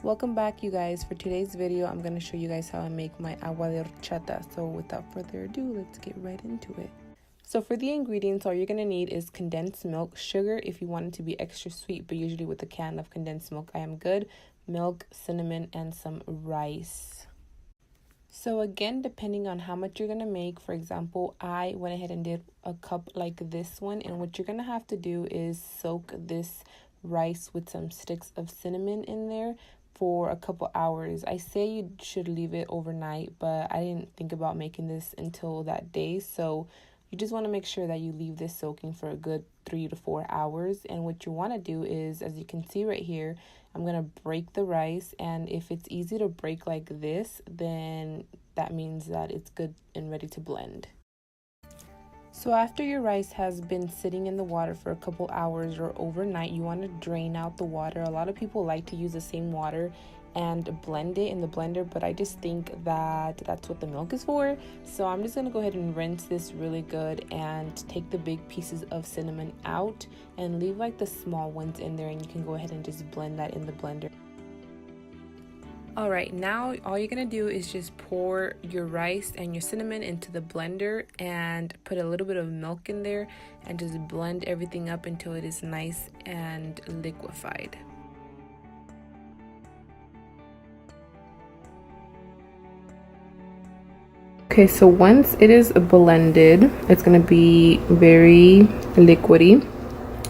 Welcome back, you guys. For today's video, I'm going to show you guys how I make my agua de horchata. So without further ado, let's get right into it. So for the ingredients, all you're going to need is condensed milk, sugar if you want it to be extra sweet, but usually with a can of condensed milk I am good, milk, cinnamon, and some rice. So again, depending on how much you're going to make, for example, I went ahead and did a cup like this one, and what you're going to have to do is soak this rice with some sticks of cinnamon in there for a couple hours. I say you should leave it overnight, but I didn't think about making this until that day, so you just want to make sure that you leave this soaking for a good 3 to 4 hours. And what you want to do is, as you can see right here, I'm going to break the rice, and if it's easy to break like this, then that means that it's good and ready to blend. So after your rice has been sitting in the water for a couple hours or overnight, you want to drain out the water. A lot of people like to use the same water and blend it in the blender, but I just think that that's what the milk is for. So I'm just going to go ahead and rinse this really good and take the big pieces of cinnamon out and leave like the small ones in there, and you can go ahead and just blend that in the blender. Alright, now all you're going to do is just pour your rice and your cinnamon into the blender and put a little bit of milk in there and just blend everything up until it is nice and liquefied. Okay, so once it is blended, it's going to be very liquidy,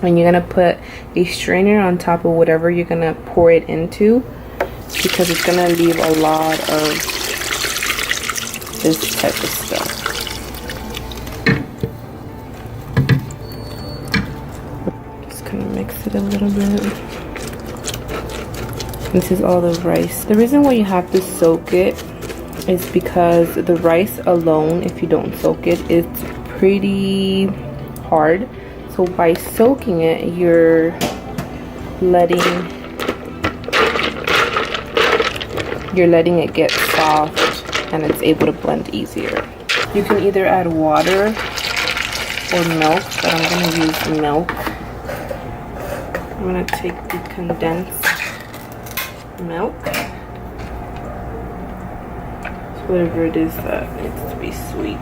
and you're going to put a strainer on top of whatever you're going to pour it into, because it's going to leave a lot of this type of stuff. Just kind of mix it a little bit. This is all the rice. The reason why you have to soak it is because the rice alone, if you don't soak it, it's pretty hard. So by soaking it, you're letting it get soft and it's able to blend easier. You can either add water or milk, but I'm going to use milk. I'm going to take the condensed milk, whatever it is that needs to be sweet.